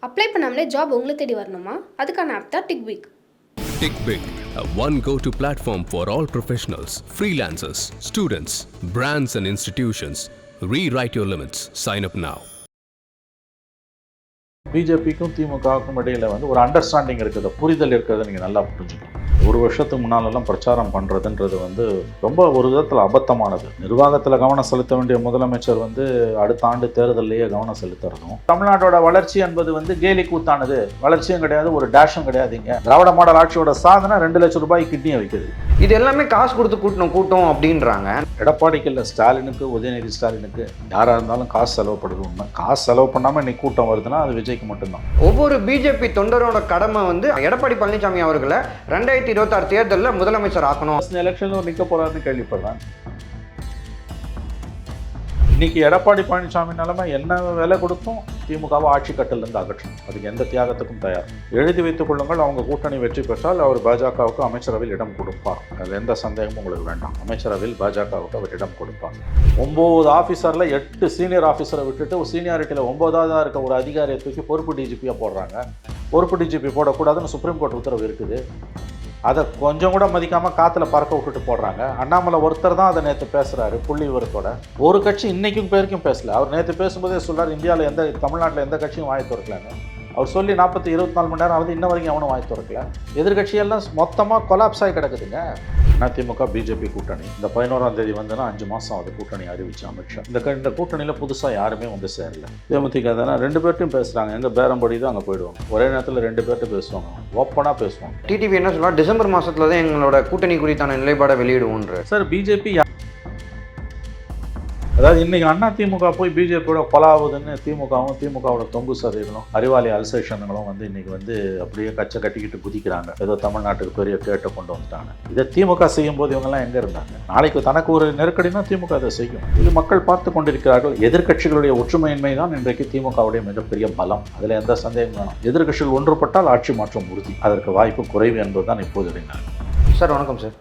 Apply பண்ணாமலே job உங்களை தேடி வரணுமா? அதுக்கான ஆப் தான் டிக்விக். TickBig, a one go-to platform for all professionals, freelancers, students, brands and institutions. Rewrite your limits. Sign up now. பிஜேபிக்கும் திமுகவுக்கும் இடையில் ஒரு அண்டர்ஸ்டாண்டிங் இருக்குது, புரிதல் இருக்கிறத நீங்கள் நல்லா புரிஞ்சுக்கணும். ஒரு வருஷத்துக்கு முன்னாலெல்லாம் பிரச்சாரம் பண்ணுறதுன்றது ரொம்ப ஒரு விதத்தில் அபத்தமானது. நிர்வாகத்தில் கவனம் செலுத்த வேண்டிய முதலமைச்சர் அடுத்த ஆண்டு தேர்தலையே கவனம் செலுத்துறதும், தமிழ்நாட்டோட வளர்ச்சி என்பது கேலி கூத்தானது, வளர்ச்சியும் கிடையாது, ஒரு டேஷும் கிடையாதுங்க. திராவிட மாடல் ஆட்சியோட சாதனை 2 லட்சம் ரூபாய் கிட்னியை வைக்கிறது. இது எல்லாமே காசு கொடுத்து கூட்டம் அப்படின்றாங்க. எடப்பாடிக்கு இல்லை, ஸ்டாலினுக்கு, உதயநிதி ஸ்டாலினுக்கு யாராக இருந்தாலும் காசு செலவுப்படுது உண்மை. காசு செலவு பண்ணாமல் இன்னைக்கு கூட்டம் வருதுன்னா அது விஜய்க்கு மட்டும்தான். ஒவ்வொரு பிஜேபி தொண்டரோட கடமை எடப்பாடி பழனிசாமி அவர்களை 2026 தேர்தலில் முதலமைச்சர் ஆக்கணும். எலெக்ஷனில் நிற்க போறாருன்னு கேள்விப்படுறேன். இன்னைக்கு எடப்பாடி பழனிசாமி நிலைமை என்ன விலை கொடுத்தும் திமுகவை ஆட்சி கட்டிலிருந்து அகற்றணும். அதுக்கு எந்த தியாகத்துக்கும் தயார். எழுதி வைத்துக் கொள்ளுங்கள், அவங்க கூட்டணி வெற்றி பெற்றால் அவர் பாஜகவுக்கு அமைச்சரவையில் இடம் கொடுப்பார். அதில் எந்த சந்தேகமும் உங்களுக்கு வேண்டாம். அமைச்சரவையில் பாஜகவுக்கு அவர் இடம் கொடுப்பார். 9 ஆஃபீஸரில் 8 சீனியர் ஆஃபீஸரை விட்டுட்டு சீனியாரிட்டியில் 9ஆவதாக இருக்க ஒரு அதிகாரியை தூக்கி பொறுப்பு டிஜிபியாக போடுறாங்க. பொறுப்பு டிஜிபி போடக்கூடாதுன்னு சுப்ரீம் கோர்ட் உத்தரவு இருக்குது. அதை கொஞ்சம் கூட மதிக்காமல் காற்றுல பறக்க விட்டுட்டு போடுறாங்க. அண்ணாமலை ஒருத்தர் தான் அதை நேற்று பேசுகிறாரு புள்ளி விவரத்தோட. ஒரு கட்சி இன்னைக்கும் பேருக்கும் பேசல. அவர் நேற்று பேசும்போதே சொல்கிறார், இந்தியாவில் தமிழ்நாட்டில் எந்த கட்சியும் வாய் திறக்கலன்னு. அவர் சொல்லி 24 மணி நேரம் இன்ன வரைக்கும் அவனும் வாய் திறக்கல. எதிர்கட்சியெல்லாம் மொத்தமாக கொலாப்ஸ் ஆகி கிடக்குதுங்க. அதிமுக பிஜேபி கூட்டணி இந்த 11ஆம் தேதி 5 மாதம் அது கூட்டணி அறிவிச்சு அமித்ஷா. இந்த கூட்டணியில் புதுசாக யாருமே சேரல. தேமுதிக தானே 2 பேர்ட்டையும் பேசுகிறாங்க. எங்கே பேரம் படிதோ அங்கே போயிடுவாங்க. ஒரே நேரத்தில் 2 பேர்ட்ட பேசுவாங்க, ஓப்பனாக பேசுவாங்க. டிடிவி என்ன சொல்லலாம், டிசம்பர் மாதத்தில் தான் எங்களோட கூட்டணி குறித்தான நிலைப்பாடை வெளியிடுவோன்ற. சார் பிஜேபி அதாவது இன்னைக்கு அதிமுக போய் பிஜேபியோட கொலாவுதுன்னு திமுகவோட தொங்கு சதைகளும் அறிவாலி அல்சேஷன்களும் இன்னைக்கு அப்படியே கச்சை கட்டிக்கிட்டு குதிக்கிறாங்க. ஏதோ தமிழ்நாட்டுக்கு பெரிய கேட்டை கொண்டு வந்துட்டாங்க. இதை திமுக செய்யும் போது இவங்கெல்லாம் எங்கே இருந்தாங்க? நாளைக்கு தனக்கு ஒரு நெருக்கடினா திமுக அதை செய்யும். இது மக்கள் பார்த்து கொண்டிருக்கிறார்கள். எதிர்கட்சிகளுடைய ஒற்றுமையின்மை தான் இன்றைக்கு திமுகவுடைய மிகப்பெரிய பலம். அதில் எந்த சந்தேகம் வேணும். எதிர்கட்சிகள் ஒன்றுபட்டால் ஆட்சி மாற்றம் உறுதி. அதற்கு வாய்ப்பு குறைவு என்பதுதான் இப்போது இடைநாள். சார் வணக்கம் சார்.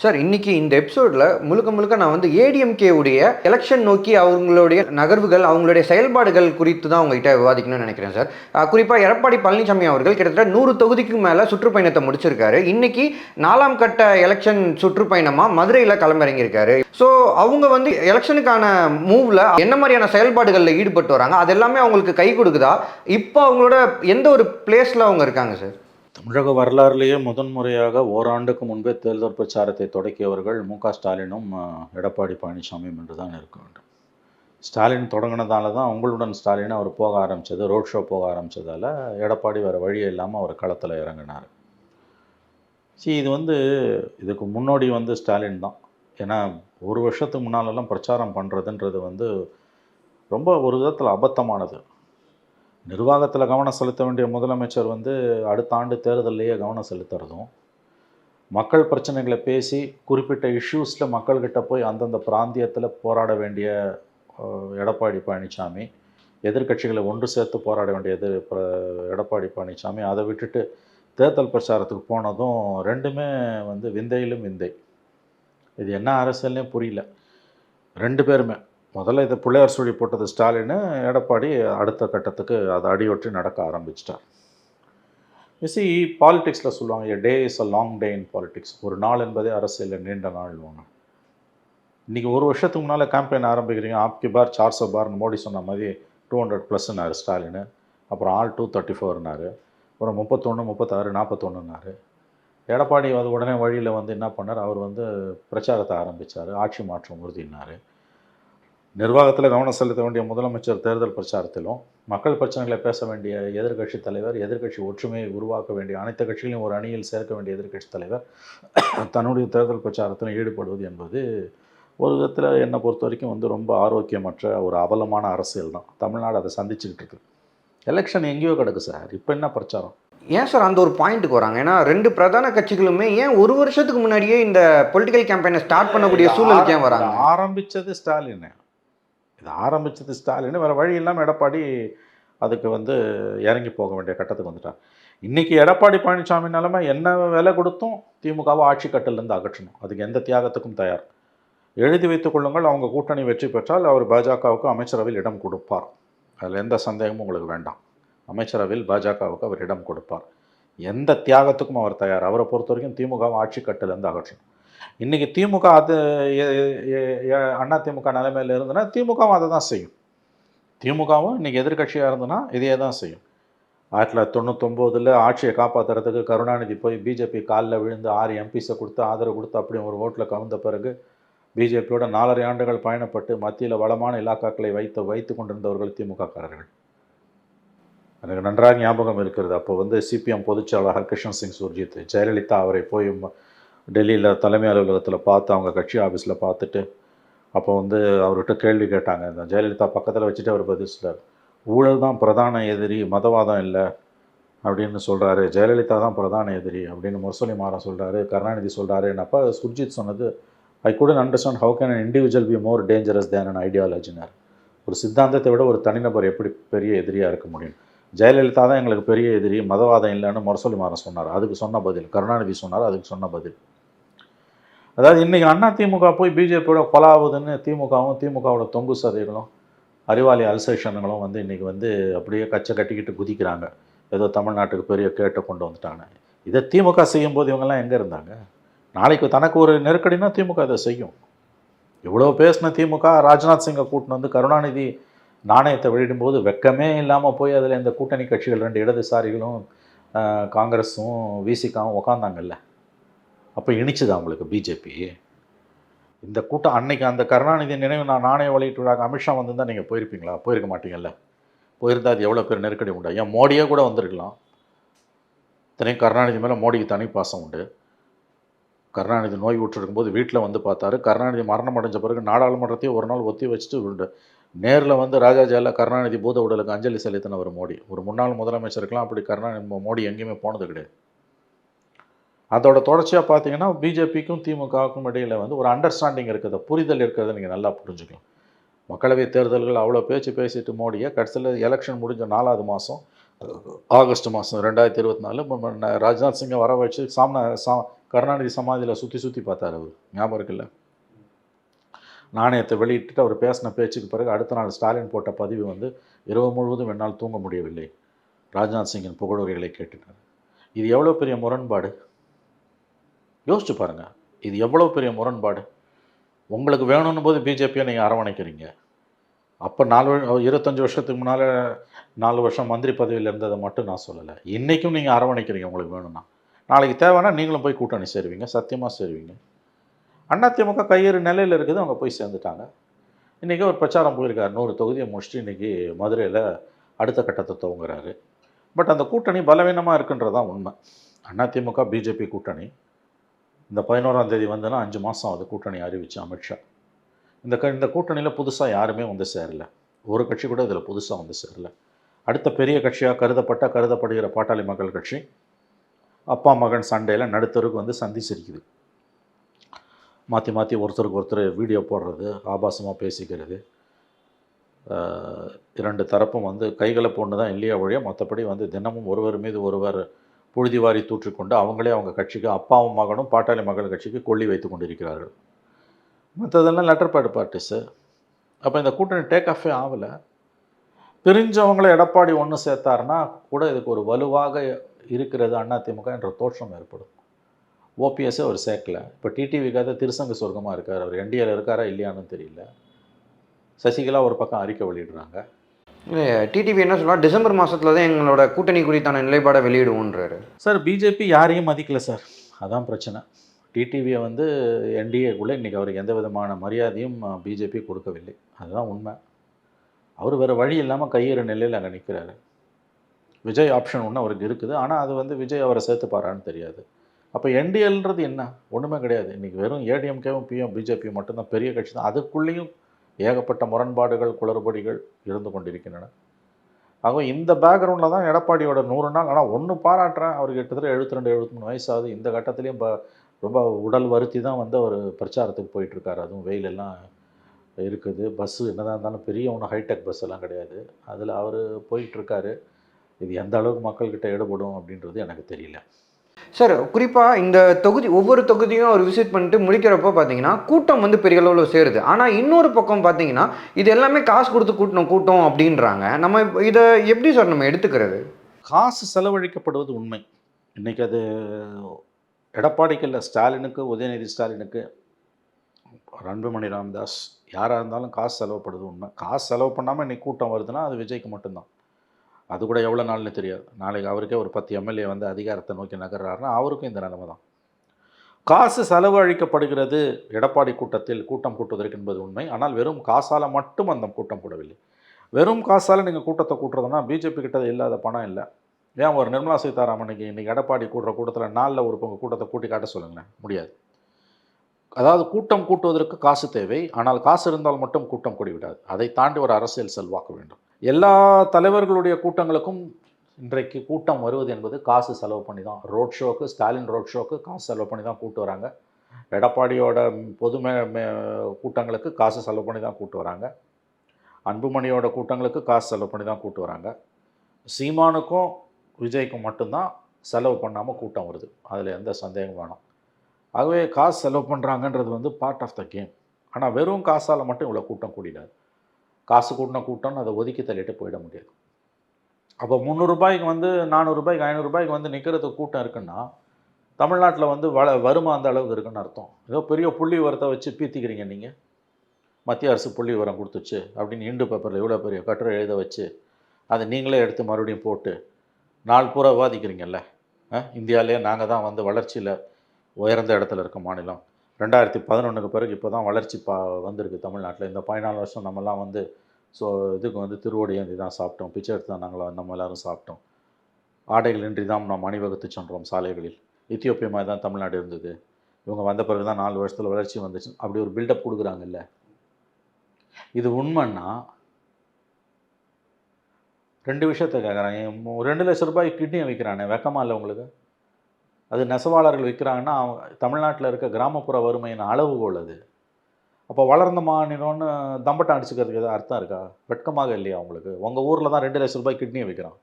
சார், இன்னைக்கு இந்த எபிசோடில் முழுக்க நான் ஏடிஎம்கே உடைய எலெக்ஷன் நோக்கி அவங்களுடைய நகர்வுகள், அவங்களுடைய செயல்பாடுகள் குறித்து தான் உங்ககிட்ட விவாதிக்கணும்னு நினைக்கிறேன் சார். குறிப்பாக எடப்பாடி பழனிசாமி அவர்கள் கிட்டத்தட்ட 100 தொகுதிக்கு மேலே சுற்றுப்பயணத்தை முடிச்சிருக்காரு. இன்னைக்கு 4ஆம் கட்ட எலெக்ஷன் சுற்றுப்பயணமாக மதுரையில் களமிறங்கியிருக்காரு. ஸோ அவங்க எலெக்ஷனுக்கான மூவில் என்ன மாதிரியான செயல்பாடுகளில் ஈடுபட்டு வராங்க, அது எல்லாமே அவங்களுக்கு கை கொடுக்குதா? இப்போ அவங்களோட எந்த ஒரு பிளேஸில் அவங்க இருக்காங்க சார்? தமிழக வரலாறுலேயே முதன்முறையாக ஓராண்டுக்கு முன்பே தேர்தல் பிரச்சாரத்தை தொடக்கியவர்கள் மு.க.ஸ்டாலினும் எடப்பாடி பழனிசாமியும் என்று தான் இருக்க வேண்டும். ஸ்டாலின் தொடங்கினதால தான் உங்களுடன் ஸ்டாலின் அவர் போக ஆரம்பித்தது, ரோட் ஷோ போக ஆரம்பித்ததால் எடப்பாடி வேறு வழியே இல்லாமல் அவர் களத்தில் இறங்கினார். இது இதுக்கு முன்னோடி ஸ்டாலின் தான். ஏன்னா ஒரு வருஷத்துக்கு முன்னாலெல்லாம் பிரச்சாரம் பண்ணுறதுன்றது ரொம்ப ஒரு விதத்தில் அபத்தமானது. நிர்வாகத்தில் கவனம் செலுத்த வேண்டிய முதலமைச்சர் அடுத்த ஆண்டு தேர்தலையே கவனம் செலுத்துறதும், மக்கள் பிரச்சனைகளை பேசி குறிப்பிட்ட இஷ்யூஸில் மக்கள்கிட்ட போய் அந்தந்த பிராந்தியத்தில் போராட வேண்டிய எடப்பாடி பழனிசாமி, எதிர்கட்சிகளை ஒன்று சேர்த்து போராட வேண்டிய எடப்பாடி பழனிசாமி அதை விட்டுட்டு தேர்தல் பிரச்சாரத்துக்கு போனதும் ரெண்டுமே விந்தையிலும் விந்தை. இது என்ன அரசியல்னே புரியல. 2 பேருமே முதல்ல இதை பிள்ளையார் சொல்லி போட்டது ஸ்டாலின், எடப்பாடி அடுத்த கட்டத்துக்கு அதை அடியொற்றி நடக்க ஆரம்பிச்சிட்டார். பாலிடிக்ஸில் சொல்லுவாங்க, a day is a long day in politics. ஒரு நாள் என்பதே அரசியலில் நீண்ட நாள் ஒன்று. இன்றைக்கி ஒரு வருஷத்துக்கு முன்னால் கேம்பெயின் ஆரம்பிக்கிறீங்க. ஆப்கி பார் 400 பார்னு மோடி சொன்ன மாதிரி 200+ன்னாரு ஸ்டாலின். அப்புறம் ஆல் 234னாரு. அப்புறம் 31, 36, 41னாரு. எடப்பாடி அது உடனே வழியில் என்ன பண்ணார், அவர் பிரச்சாரத்தை ஆரம்பித்தார். ஆட்சி மாற்றம் உறுதினார். நிர்வாகத்தில் கவனம் செலுத்த வேண்டிய முதலமைச்சர் தேர்தல் பிரச்சாரத்திலும், மக்கள் பிரச்சனைகளை பேச வேண்டிய எதிர்கட்சி தலைவர், எதிர்கட்சி ஒற்றுமையை உருவாக்க வேண்டிய அனைத்து கட்சிகளையும் ஒரு அணியில் சேர்க்க வேண்டிய எதிர்கட்சி தலைவர் தன்னுடைய தேர்தல் பிரச்சாரத்தில் ஈடுபடுவது என்பது ஒரு விதத்தில் என்னை பொறுத்த வரைக்கும் ரொம்ப ஆரோக்கியமற்ற ஒரு அவலமான அரசியல் தான். தமிழ்நாடு அதை சந்திச்சுக்கிட்டு இருக்கு. எலெக்ஷன் எங்கேயோ கிடக்கு சார். இப்போ என்ன பிரச்சாரம்? ஏன் சார் அந்த ஒரு பாயிண்ட்டுக்கு வராங்க? ஏன்னா 2 பிரதான கட்சிகளுமே ஏன் ஒரு வருஷத்துக்கு முன்னாடியே இந்த பொலிட்டிக்கல் கேம்பெயினை ஸ்டார்ட் பண்ணக்கூடிய சூழலுக்கு ஏன் வராங்க? ஆரம்பித்தது ஸ்டாலின். இது ஆரம்பித்தது ஸ்டாலின். வேறு வழி இல்லாமல் எடப்பாடி அதுக்கு இறங்கி போக வேண்டிய கட்டத்துக்கு வந்துட்டார். இன்றைக்கி எடப்பாடி பழனிசாமி நிலைமை என்ன விலை கொடுத்தும் திமுகவை ஆட்சி கட்டிலிருந்து அகற்றணும். அதுக்கு எந்த தியாகத்துக்கும் தயார். எழுதி வைத்துக் கொள்ளுங்கள், அவங்க கூட்டணி வெற்றி பெற்றால் அவர் பாஜகவுக்கு அமைச்சரவையில் இடம் கொடுப்பார். அதில் எந்த சந்தேகமும் உங்களுக்கு வேண்டாம். அமைச்சரவையில் பாஜகவுக்கு அவர் இடம் கொடுப்பார். எந்த தியாகத்துக்கும் அவர் தயார். அவரை பொறுத்த வரைக்கும் திமுகவை ஆட்சி கட்டிலேருந்து அகற்றணும். இன்றைக்கி திமுக அது அண்ணா திமுக நிலைமையில் இருந்ததுன்னா திமுகவும் அதை தான் செய்யும். திமுகவும் இன்றைக்கி எதிர்கட்சியாக இருந்ததுன்னா இதையே தான் செய்யும். 1999 ஆட்சியை காப்பாற்றுறதுக்கு கருணாநிதி போய் பிஜேபி காலில் விழுந்து 6 எம்பிஸை கொடுத்து ஆதரவு கொடுத்து அப்படி ஒரு ஓட்டில் கவுந்த பிறகு பிஜேபியோட 4.5 ஆண்டுகள் பயணப்பட்டு மத்தியில் வளமான இலாக்காக்களை வைத்து கொண்டிருந்தவர்கள் திமுககாரர்கள். எனக்கு நன்றாக ஞாபகம் இருக்கிறது. அப்போ வந்து சிபிஎம் பொதுச்செயலாளர் கிருஷ்ணன் சிங் சுர்ஜித், ஜெயலலிதா அவரை போய் டெல்லியில் தலைமை அலுவலகத்தில் பார்த்து அவங்க கட்சி ஆஃபீஸில் பார்த்துட்டு அப்போ வந்து அவர்கிட்ட கேள்வி கேட்டாங்க. இந்த ஜெயலலிதா பக்கத்தில் வச்சுட்டு அவர் பதில் சொல்கிறார், ஊழல் தான் பிரதான எதிரி, மதவாதம் இல்லை அப்படின்னு சொல்கிறாரு. ஜெயலலிதா தான் பிரதான எதிரி அப்படின்னு முரசொலி மாறன் சொல்கிறாரு, கருணாநிதி சொல்கிறாருன்னப்போ சுர்ஜித் சொன்னது, ஐ couldn't understand how can an individual be more dangerous than an ideology. ஒரு சித்தாந்தத்தை விட ஒரு தனிநபர் எப்படி பெரிய எதிரியாக இருக்க முடியும்? ஜெயலலிதா தான் எங்களுக்கு பெரிய எதிரி, மதவாதம் இல்லைன்னு முரசொலி மாறன் சொன்னார். அதுக்கு சொன்ன பதில் கருணாநிதி சொன்னார். அதுக்கு சொன்ன பதில் அதாவது இன்றைக்கி அண்ணா திமுக போய் பிஜேபியோட கொலாவுதுன்னு திமுகவோட தொங்கு சதைகளும் அறிவாளி அல்சேஷன்களும் வந்து இன்றைக்கி வந்து அப்படியே கச்சை கட்டிக்கிட்டு குதிக்கிறாங்க. ஏதோ தமிழ்நாட்டுக்கு பெரிய கேட்டை கொண்டு வந்துட்டாங்க. இதை திமுக செய்யும்போது இவங்கெல்லாம் எங்கே இருந்தாங்க? நாளைக்கு தனக்கு ஒரு நெருக்கடினா திமுக இதை செய்யும். இவ்வளோ பேசின திமுக ராஜ்நாத் சிங்கை கூட்டின்னு வந்து கருணாநிதி நாணயத்தை வெளியிடும்போது வெக்கமே இல்லாமல் போய் அதில் இந்த கூட்டணி கட்சிகள் 2 இடதுசாரிகளும் காங்கிரஸும் விசிகாவும் உக்காந்தாங்கல்ல. அப்போ இனிச்சுது அவங்களுக்கு பிஜேபி. இந்த கூட்டம் அன்னைக்கு அந்த கருணாநிதி நினைவு நாணய வெளியிட்டு விழாக்கு அமித்ஷா வந்திருந்தால் நீங்கள் போயிருப்பீங்களா? போயிருக்க மாட்டீங்கல்ல. போயிருந்தால் அது எவ்வளோ பேர் நெருக்கடி உண்டு. ஏன் மோடியே கூட வந்திருக்கலாம். இத்தனையும் கருணாநிதி மேலே மோடிக்கு தனி பாசம் உண்டு. கருணாநிதி நோய் விட்டுருக்கும்போது வீட்டில் வந்து பார்த்தாரு. கருணாநிதி மரணம் அடைஞ்ச பிறகு நாடாளுமன்றத்தையும் ஒரு நாள் ஒத்தி வச்சுட்டு நேரில் வந்து ராஜாஜியால் கருணாநிதி பூத உடலுக்கு அஞ்சலி செலுத்தினவர் மோடி. ஒரு முன்னாள் முதலமைச்சருக்கெல்லாம் அப்படி மோடி எங்கேயுமே போனது கிடையாது. அதோட தொடர்ச்சியாக பார்த்தீங்கன்னா பிஜேபிக்கும் திமுகவுக்கும் இடையில் வந்து ஒரு அண்டர்ஸ்டாண்டிங் இருக்குது, புரிதல் இருக்கிறத நீங்கள் நல்லா புரிஞ்சுக்கலாம். மக்களவை தேர்தல்கள் அவ்வளோ பேசிட்டு மோடியை கடைசியில் எலெக்ஷன் முடிஞ்ச 4வது மாதம் ஆகஸ்ட் மாதம் 2024 ராஜ்நாத் சிங்கை வர வச்சு கருணாநிதி சமாதியில் சுற்றி பார்த்தார். அவர் ஞாபகம் இருக்குல்ல? நாணயத்தை வெளியிட்டு அவர் பேசின பேச்சுக்கு பிறகு அடுத்த நாள் ஸ்டாலின் போட்ட பதிவு வந்து இரவு முழுவதும் என்னால் தூங்க முடியவில்லை, ராஜ்நாத் சிங்கின் புகழுரைகளை கேட்டுட்டார். இது எவ்வளோ பெரிய முரண்பாடு யோசிச்சு பாருங்கள். இது எவ்வளோ பெரிய முரண்பாடு. உங்களுக்கு வேணும்னு போது பிஜேபியை நீங்கள் அரவணைக்கிறீங்க. அப்போ 25 வருஷத்துக்கு முன்னால் 4 வருஷம் மந்திரி பதவியில் இருந்ததை மட்டும் நான் சொல்லலை. இன்றைக்கும் நீங்கள் அரவணைக்கிறீங்க உங்களுக்கு வேணும்னா. நாளைக்கு தேவைன்னா நீங்களும் போய் கூட்டணி சேருவீங்க, சத்தியமாக சேருவீங்க. அதிமுக கையேறு நிலையில் இருக்குது, அவங்க போய் சேர்ந்துட்டாங்க. இன்றைக்கி ஒரு பிரச்சாரம் போயிருக்காரு, 100 தொகுதியை முடிச்சுட்டு இன்றைக்கி மதுரையில் அடுத்த கட்டத்தை துவங்குறாரு. பட் அந்த கூட்டணி பலவீனமாக இருக்குன்றதான் உண்மை. அதிமுக பிஜேபி கூட்டணி இந்த 11ஆம் தேதி வந்துன்னா 5 மாதம் ஆகுது கூட்டணி அறிவிச்சு அமித்ஷா. இந்த கூட்டணியில் புதுசாக யாருமே வந்து சேரலை. ஒரு கட்சி கூட இதில் புதுசாக வந்து சேரலை. அடுத்த பெரிய கட்சியாக கருதப்படுகிற பாட்டாளி மக்கள் கட்சி அப்பா மகன் சண்டையில் நடுத்தருக்கு வந்து சந்திச்சிருக்குது. மாற்றி ஒருத்தருக்கு ஒருத்தர் வீடியோ போடுறது, ஆபாசமாக பேசிக்கிறது, 2 தரப்பும் வந்து கைகளை போன்று தான் இல்லையா வழியாக மற்றபடி வந்து தினமும் ஒருவர் மீது ஒருவர் புழுதிவாரி தூற்றிக்கொண்டு அவங்களே அவங்க கட்சிக்கு அப்பாவும் மகனும் பாட்டாளி மக்கள் கட்சிக்கு கொள்ளி வைத்து கொண்டிருக்கிறார்கள். மற்றதெல்லாம் லெட்டர் பேட் பார்ட்டிஸு. அப்போ இந்த கூட்டணி டேக் ஆஃபே ஆகலை. பிரிஞ்சவங்களை எடப்பாடி ஒன்று சேர்த்தாருன்னா கூட இதுக்கு ஒரு வலுவாக இருக்கிறது அதிமுக என்ற தோற்றம் ஏற்படும். ஓபிஎஸ்ஸே அவர் சேர்க்கலை. இப்போ டிடிவிக்காக திருசங்க சொர்க்கமாக இருக்கார். அவர் என்டிஏல இருக்காரா இல்லையான்னு தெரியல. சசிகலா ஒரு பக்கம் அறிக்கை வெளியிடுறாங்க. டிடிவி என்ன சொல்லலாம், டிசம்பர் மாதத்தில் தான் எங்களோட கூட்டணி குறித்தான நிலைப்பாடை வெளியிடுவோன்றாரு. சார் பிஜேபி யாரையும் மதிக்கலை சார், அதான் பிரச்சனை. டிடிவியை வந்து என்டிஏக்குள்ளே இன்றைக்கி அவருக்கு எந்த விதமான மரியாதையும் பிஜேபி கொடுக்கவில்லை. அதுதான் உண்மை. அவர் வேறு வழி இல்லாமல் கையேறு நிலையில் அங்கே நிற்கிறாரு. விஜய் ஆப்ஷன் ஒன்று அவருக்கு இருக்குது, ஆனால் அது வந்து விஜய் அவரை சேர்த்துப்பாரான்னு தெரியாது. அப்போ என்டிஏன்றது என்ன? ஒன்றுமே கிடையாது. இன்றைக்கி வெறும் ஏடிஎம்கேவும் பிஜேபியும் மட்டும்தான் பெரிய கட்சி தான். அதுக்குள்ளேயும் ஏகப்பட்ட முரண்பாடுகள் குளறுபடிகள் இருந்து கொண்டிருக்கின்றன. ஆக இந்த பேக்ரவுண்டில் தான் எடப்பாடியோட 100 நாள். ஆனால் ஒன்று பாராட்டுறேன், அவருக்கு கிட்டத்தட்ட 72-73 வயசாகுது. இந்த கட்டத்துலேயும் ரொம்ப உடல் வருத்தி தான் வந்து அவர் பிரச்சாரத்துக்கு போயிட்டுருக்காரு. அதுவும் வெயிலெல்லாம் இருக்குது. பஸ்ஸு என்னதான் இருந்தாலும் பெரிய ஒன்றும் ஹைடெக் பஸ் எல்லாம் கிடையாது. அதில் அவர் போயிட்டுருக்காரு. இது எந்த அளவுக்கு மக்கள்கிட்ட ஈடுபடும் அப்படின்றது எனக்கு தெரியல. சார் குறிப்பாக இந்த தொகுதி ஒவ்வொரு தொகுதியும் அவர் விசிட் பண்ணிட்டு முடிக்கிறப்போ பார்த்தீங்கன்னா கூட்டம் வந்து பெரிய அளவில் சேருது. ஆனால் இன்னொரு பக்கம் பார்த்தீங்கன்னா இது எல்லாமே காசு கொடுத்து கூட்டம் அப்படின்றாங்க. நம்ம இதை எப்படி சார் நம்ம எடுத்துக்கிறது? காசு செலவழிக்கப்படுவது உண்மை. இன்றைக்கி அது எடப்பாடிக்கு இல்லை, ஸ்டாலினுக்கு, உதயநிதி ஸ்டாலினுக்கு, அன்புமணி ராமதாஸ், யாராக இருந்தாலும் காசு செலவுப்படுது உண்மை. காசு செலவு பண்ணாமல் இன்றைக்கி கூட்டம் வருதுன்னா அது விஜய்க்கு மட்டும்தான். அது கூட எவ்வளோ நாள்னு தெரியாது. நாளைக்கு அவருக்கே ஒரு 10 எம்எல்ஏ வந்து அதிகாரத்தை நோக்கி நகர்றாருன்னா அவருக்கும் இந்த நிலைமை தான். காசு செலவு அழிக்கப்படுகிறது எடப்பாடி கூட்டத்தில், கூட்டம் கூட்டுவதற்கு என்பது உண்மை. ஆனால் வெறும் காசால் மட்டும் அந்த கூட்டம் கூடவில்லை. வெறும் காசால் நீங்கள் கூட்டத்தை கூட்டுறதுன்னா பிஜேபி கிட்ட இல்லாத பணம் இல்லை. ஏன் ஒரு நிர்மலா சீதாராமனுக்கு இன்றைக்கி எடப்பாடி கூட்டுற கூட்டத்தில் 4ல் ஒரு பங்கு கூட்டத்தை கூட்டி காட்ட சொல்லுங்களேன், முடியாது. அதாவது கூட்டம் கூட்டுவதற்கு காசு தேவை. ஆனால் காசு இருந்தால் மட்டும் கூட்டம் கூடிவிடாது. அதை தாண்டி ஒரு அரசியல் செல்வாக்க வேண்டும். எல்லா தலைவர்களுடைய கூட்டங்களுக்கும் இன்றைக்கு கூட்டம் வருவது என்பது காசு செலவு பண்ணி தான். ரோட் ஷோக்கு, ஸ்டாலின் ரோட் ஷோக்கு காசு செலவு பண்ணி தான் கூட்டு வராங்க. எடப்பாடியோட பொது கூட்டங்களுக்கு காசு செலவு பண்ணி தான் கூட்டு வராங்க. அன்புமணியோட கூட்டங்களுக்கு காசு செலவு பண்ணி தான் கூட்டு வராங்க. சீமானுக்கும் விஜய்க்கும் மட்டும்தான் செலவு பண்ணாமல் கூட்டம் வருது. அதில் எந்த சந்தேகம் வேணும். ஆகவே காசு செலவு பண்ணுறாங்கன்றது வந்து பார்ட் ஆஃப் த கேம். ஆனால் வெறும் காசால் மட்டும் இவ்வளோ கூட்டம் கூடிடாது. காசு கூட்டின கூட்டம்னு அதை ஒதுக்கி தள்ளிட்டு போயிட முடியாது. அப்போ 300 ரூபாய்க்கு வந்து 400 ரூபாய்க்கு 500 ரூபாய்க்கு வந்து நிற்கிறதுக்கு கூட்டம் இருக்குன்னா தமிழ்நாட்டில் வந்து வருமா அந்த அளவுக்கு இருக்குன்னு அர்த்தம். ஏதோ பெரிய புள்ளி விவரத்தை வச்சு பீத்திக்கிறீங்க நீங்கள். மத்திய அரசு புள்ளி விவரம் கொடுத்துச்சு அப்படின்னு இண்டு பேப்பரில் இவ்வளோ பெரிய கட்டுரை எழுத வச்சு அதை நீங்களே எடுத்து மறுபடியும் போட்டு நாள் பூரா விவாதிக்கிறீங்கல்ல. இந்தியாவிலே நாங்கள் தான் வந்து வளர்ச்சியில் உயர்ந்த இடத்துல இருக்க மாநிலம். 2011க்கு பிறகு இப்போ தான் வளர்ச்சி வந்திருக்கு தமிழ்நாட்டில். இந்த 14 வருஷம் நம்மலாம் வந்து இதுக்கு வந்து திருவோடியந்தி தான் சாப்பிட்டோம், பிச்சை எடுத்து தான் நாங்கள் நம்ம எல்லோரும் சாப்பிட்டோம். ஆடைகள் இன்றி தான் நாம் அணிவகுத்து சென்றோம் சாலைகளில். எத்தியோப்பியா மாதிரி தான் தமிழ்நாடு இருந்தது. இவங்க வந்த பிறகு தான் 4 வருஷத்தில் வளர்ச்சி வந்துச்சு. அப்படி ஒரு பில்டப் கொடுக்குறாங்கல்ல. இது உண்மைன்னா 2 விஷயத்தை கேட்குறாங்க. 2 லட்ச ரூபாய்க்கு கிட்னியை விற்கிறானே, வெக்கமா இல்லை உங்களுக்கு? அது நெசவாளர்கள் விற்கிறாங்கன்னா தமிழ்நாட்டில் இருக்க கிராமப்புற வறுமையின் அளவுகோல் அது. அப்போ வளர்ந்த மாநிலம்னு தம்பட்டம் அடிச்சுக்கிறதுக்கு எதாவது அர்த்தம் இருக்கா? வெட்கமாக இல்லையா உங்களுக்கு? உங்கள் ஊரில் தான் 2 லட்ச ரூபாய் கிட்னியை விற்கிறான்,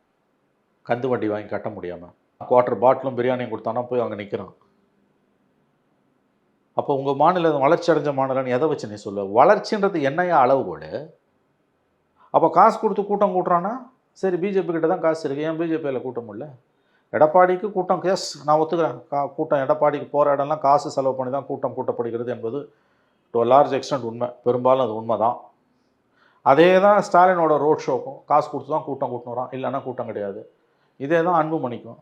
கந்து வண்டி வாங்கி கட்ட முடியாமல். குவார்ட்டர் பாட்டிலும் பிரியாணியும் கொடுத்தானா போய் அங்கே நிற்கிறான். அப்போ உங்கள் மாநிலம் வளர்ச்சி அடைஞ்ச மாநிலம்னு எதை வச்சு நீ சொல்ல? வளர்ச்சின்றது என்னையா அளவுகோல்? அப்போ காசு கொடுத்து கூட்டம் கூட்டுறான்னா சரி, பிஜேபி கிட்ட தான் காசு இருக்குது, ஏன் பிஜேபியில் கூட்டம் இல்லை? எடப்பாடிக்கு கூட்டம், கேஸ் நான் ஒத்துக்கிறேன். கூட்டம் எடப்பாடிக்கு போகிற இடம்லாம் காசு செலவு பண்ணி தான் கூட்டம் கூட்டப்படுகிறது என்பது டு லார்ஜ் எக்ஸ்டென்ட் உண்மை. பெரும்பாலும் அது உண்மை தான். அதே தான் ஸ்டாலினோட ரோட் ஷோக்கும் காசு கொடுத்து தான் கூட்டம் கூட்டின்னு வரான், இல்லைன்னா கூட்டம் கிடையாது. இதே தான் அன்புமணிக்கும்.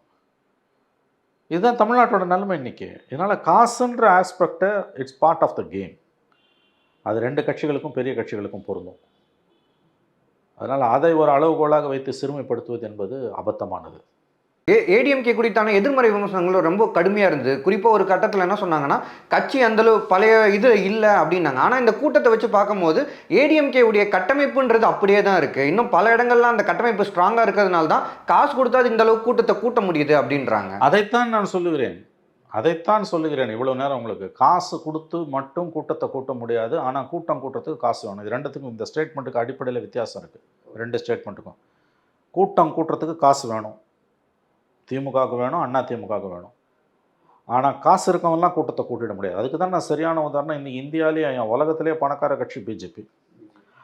இதுதான் தமிழ்நாட்டோட நிலைமை இன்றைக்கி. இதனால் காசுன்ற ஆஸ்பெக்டை it's part of the game. அது 2 கட்சிகளுக்கும் பெரிய கட்சிகளுக்கும் பொருந்தும். அதனால் அதை ஒரு அளவுகோலாக வைத்து சிறுமைப்படுத்துவது என்பது அபத்தமானது. ஏடிஎம்கே குறித்தான எதிர்மறை விமர்சனங்களும் ரொம்ப கடுமையாக இருந்தது. குறிப்பாக ஒரு கட்டத்தில் என்ன சொன்னாங்கன்னா, கட்சி அந்தளவு பழைய இது இல்லை அப்படின்னாங்க. ஆனால் இந்த கூட்டத்தை வச்சு பார்க்கும்போது ஏடிஎம்கே உடைய கட்டமைப்புன்றது அப்படியே தான் இருக்குது. இன்னும் பல இடங்கள்லாம் அந்த கட்டமைப்பு ஸ்ட்ராங்காக இருக்கிறதுனால தான் காசு கொடுத்தா அது இந்த அளவுக்கு கூட்டத்தை கூட்ட முடியுது அப்படின்றாங்க. அதைத்தான் நான் சொல்லுகிறேன். இவ்வளோ நேரம் உங்களுக்கு காசு கொடுத்து மட்டும் கூட்டத்தை கூட்ட முடியாது, ஆனால் கூட்டம் கூட்டத்துக்கு காசு வேணும். இது 2த்துக்கும், இந்த ஸ்டேட்மெண்ட்டுக்கு அடிப்படையில் வித்தியாசம் இருக்குது. 2 ஸ்டேட்மெண்ட்டுக்கும். கூட்டம் கூட்டுறதுக்கு காசு வேணும், திமுகவுக்கு வேணும், அண்ணா திமுகவுக்கு வேணும். ஆனால் காசு இருக்கவங்கலாம் கூட்டத்தை கூட்டிட முடியாது. அதுக்கு தான் நான் சரியான உதாரணம். இன்றைக்கி இந்தியாவிலேயே உலகத்திலேயே பணக்கார கட்சி பிஜேபி.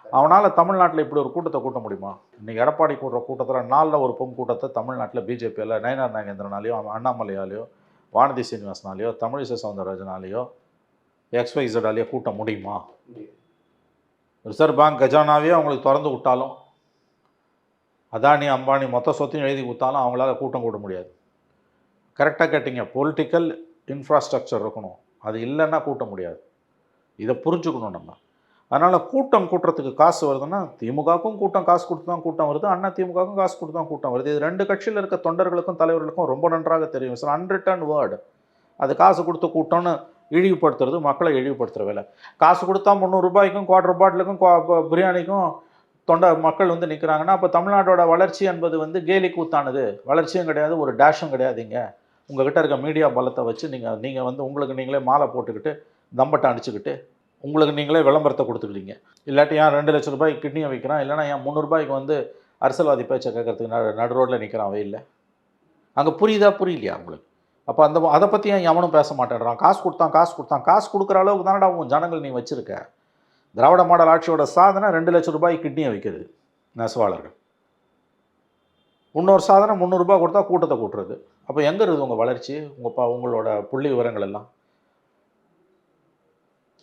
அவனால் தமிழ்நாட்டில் இப்படி ஒரு கூட்டத்தை கூட்ட முடியுமா? இன்றைக்கி எடப்பாடி கூட்டுற கூட்டத்தில் 4ல் ஒரு பங்கு கூட்டத்தை தமிழ்நாட்டில் பிஜேபியில் நயனார் நாகேந்திரனாலேயோ, அண்ணாமலையாலேயோ, வானதி சீனிவாசனாலேயோ, தமிழிசை சவுந்தரராஜனாலேயோ, XYZாலேயோ கூட்ட முடியுமா? ரிசர்வ் பேங்க் கஜானாவே அவங்களுக்கு திறந்து விட்டாலும், அதானி அம்பானி மொத்த சொத்தையும் எழுதி கொடுத்தாலும் அவங்களால கூட்டம் கூட்ட முடியாது. கரெக்டாக கேட்டிங்க. பொலிட்டிக்கல் இன்ஃப்ராஸ்ட்ரக்சர் இருக்கணும், அது இல்லைன்னா கூட்ட முடியாது. இதை புரிஞ்சுக்கணும் நம்ம. அதனால் கூட்டம் கூட்டுறதுக்கு காசு வருதுன்னா திமுகவுக்கும் கூட்டம் காசு கொடுத்து தான் கூட்டம் வருது, அண்ணா திமுகவுக்கும் காசு கொடுத்து தான் கூட்டம் வருது. இது 2 கட்சியில் இருக்க தொண்டர்களுக்கும் தலைவர்களுக்கும் ரொம்ப நன்றாக தெரியும். Sir, unwritten word. அது காசு கொடுத்து கூட்டம்னு இழிவுபடுத்துறது, மக்களை இழிவுபடுத்துகிற வேலை. காசு கொடுத்தா 300 ரூபாய்க்கும் குவார்ட்டர் பாட்டிலுக்கும் பிரியாணிக்கும் மக்கள் வந்து நிற்கிறாங்கன்னா அப்போ தமிழ்நாட்டோட வளர்ச்சி என்பது வந்து கேலி கூத்தானது. வளர்ச்சியும் கிடையாது, ஒரு டேஷும் கிடையாதுங்க. உங்கள்கிட்ட இருக்க மீடியா பலத்தை வச்சு நீங்கள் வந்து உங்களுக்கு நீங்களே மாலை போட்டுக்கிட்டு தம்பட்டை அடிச்சுக்கிட்டு உங்களுக்கு நீங்களே விளம்பரத்தை கொடுத்துக்கிறீங்க. இல்லாட்டி ஏன் 2 லட்ச ரூபாய்க்கு கிட்னியை வைக்கிறான், இல்லைனா ஏன் 300 ரூபாய்க்கு வந்து அரசியல்வாதி பேச்சை கேட்கறதுக்கு நடு ரோட்டில் நிற்கிறான் வெயில்ல? அங்கே புரியுதா புரியலையா உங்களுக்கு? அப்போ அதை பற்றி ஏன் எவனும் பேச மாட்டேன்றான்? காசு கொடுத்தான். காசு கொடுக்குற அளவுக்கு தானடா உன் ஜனங்கள் நீ வச்சுருக்க. திராவிட மாடல் ஆட்சியோட சாதனை 2 லட்சம் ரூபாய் கிட்னியை வைக்கிறது நெசவாளர்கள். இன்னொரு சாதனை 300 ரூபாய் கொடுத்தா கூட்டத்தை கூட்டுறது. அப்போ எங்கே இருக்குது உங்கள் வளர்ச்சி, உங்களோட புள்ளி விவரங்கள் எல்லாம்?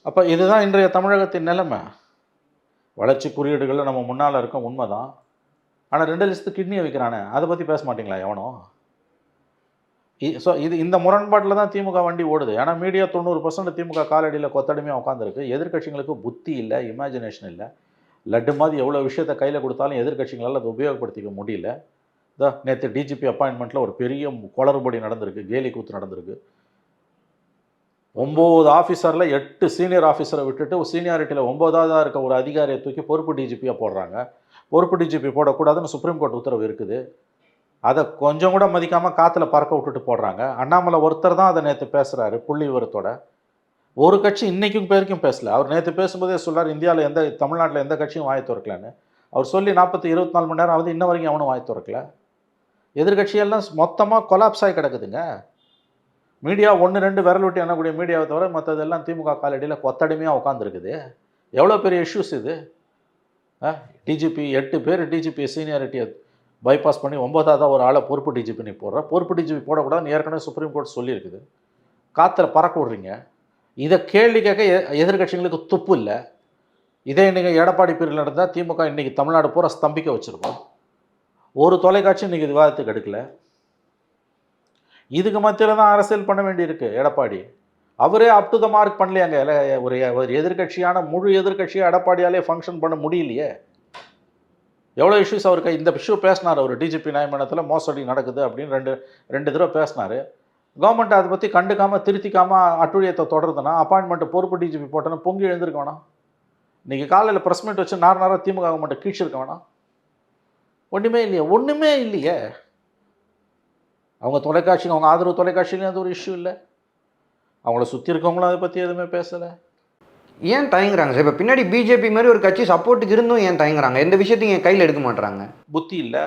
அப்போ இதுதான் இன்றைய தமிழகத்தின் நிலைமை. வளர்ச்சி குறியீடுகளில் நம்ம முன்னால் இருக்க உண்மைதான். ஆனால் 2 லட்சத்துக்கு கிட்னியை வைக்கிறானே, அதை பற்றி பேச மாட்டிங்களா எவனோ? ஸோ இந்த முரண்பாட்டில் தான் திமுக வண்டி ஓடுது. ஏன்னா மீடியா 90% திமுக காலடியில் கொத்தடிமையாக உட்காந்துருக்கு. எதிர்க்கட்சிங்களுக்கு புத்தி இல்லை, இமேஜினேஷன் இல்லை. லட்டு மாதிரி எவ்வளோ விஷயத்தை கையில் கொடுத்தாலும் எதிர்க்கட்சிகளால் அதை உபயோகப்படுத்திக்க முடியல. நேற்று டிஜிபி அப்பாயின்மெண்ட்டில் ஒரு பெரிய குளறுபடி நடந்திருக்கு, கேலி கூத்து நடந்திருக்கு. 9 ஆஃபீஸரில் 8 சீனியர் ஆஃபீஸரை விட்டுட்டு சீனியாரிட்டியில் 9ஆவதாக இருக்க ஒரு அதிகாரியை தூக்கி பொறுப்பு டிஜிபியாக போடுறாங்க. பொறுப்பு டிஜிபி போடக்கூடாதுன்னு சுப்ரீம் கோர்ட் உத்தரவு இருக்குது. அதை கொஞ்சம் கூட மதிக்காமல் காற்றுல பறக்க விட்டுட்டு போடுறாங்க. அண்ணாமலை ஒருத்தர் தான் அதை நேற்று பேசுகிறாரு புள்ளி விவரத்தோட. ஒரு கட்சி இன்றைக்கும் பேருக்கும் பேசல. அவர் நேற்று பேசும்போதே சொல்கிறார், இந்தியாவில் தமிழ்நாட்டில் எந்த கட்சியும் வாய் திறக்கலன்னு. அவர் சொல்லி 24 மணி நேரம் ஆகுது, இன்ன வரைக்கும் அவனும் வாய் திறக்கல. எதிர்கட்சியெல்லாம் மொத்தமாக கொலாப்ஸ் ஆகி கிடக்குதுங்க. மீடியா 1-2 விரல் விட்டு எண்ணக்கூடிய மீடியாவை தவிர மற்றதெல்லாம் திமுக காலடியில் கொத்தடிமையாக உட்காந்துருக்குது. எவ்வளோ பெரிய இஷ்யூஸ் இது. டிஜிபி 8 பேர் டிஜிபி சீனியாரிட்டியை பைபாஸ் பண்ணி 9ஆவதாக ஒரு ஆளை பொறுப்பு டிஜிபி நீ போடுற. பொறுப்பு டிஜிபி போடக்கூடாதுன்னு ஏற்கனவே சுப்ரீம் கோர்ட் சொல்லியிருக்குது. காற்றுல பறக்க விட்றீங்க. இதை கேள்வி கேட்க எதிர்கட்சிகளுக்கு துப்பு இல்லை. இதே இன்றைக்கி எடப்பாடி பீரியட் நடந்தால் திமுக இன்றைக்கி தமிழ்நாடு பூரா ஸ்தம்பிக்க வச்சுருக்கோம். ஒரு தொலைக்காட்சி இன்றைக்கி விவாதத்துக்கு எடுக்கல. இதுக்கு மத்தியில் தான் அரசியல் பண்ண வேண்டியிருக்கு எடப்பாடி. அவரே அப் டு த மார்க் பண்ணலையாங்க. ஒரு எதிர்கட்சியான முழு எதிர்கட்சியாக எடப்பாடியாலே ஃபங்க்ஷன் பண்ண முடியலையே. எவ்வளோ இஷ்யூஸ் அவருக்கு இந்த இஷ்யூ பேசினார். அவர் டிஜிபி நியமனத்தில் மோசடி நடக்குது அப்படின்னு ரெண்டு தடவை பேசினார். கவர்மெண்ட் அதை பற்றி கண்டுக்காமல் திருத்திக்காமல் அட்டுழியத்தை தொடருதுன்னா அப்பாயின்மெண்ட்டு பொறுப்பு டிஜிபி போட்டோன்னா பொங்கி எழுந்திருக்க வேணாம். இன்றைக்கி காலையில் ப்ரெஸ் மீட் வச்சு நாராக திமுக கவர்மெண்ட்டை கீழ்ச்சிருக்க வேணாம். ஒன்றுமே இல்லையே. அவங்க தொலைக்காட்சிங்க, அவங்க ஆதரவு தொலைக்காட்சியிலையும் அது ஒரு இஷ்யூ இல்லை. அவங்கள சுற்றி இருக்கவங்களும் அதை பற்றி எதுவுமே பேசலை. ஏன் தயங்குறாங்க சார்? இப்போ பின்னாடி பிஜேபி மாதிரி ஒரு கட்சி சப்போர்ட்டுக்கு இருந்தும் ஏன் தயங்குறாங்க? எந்த விஷயத்தையும் என் கையில் எடுக்க மாட்டுறாங்க. புத்தி இல்லை.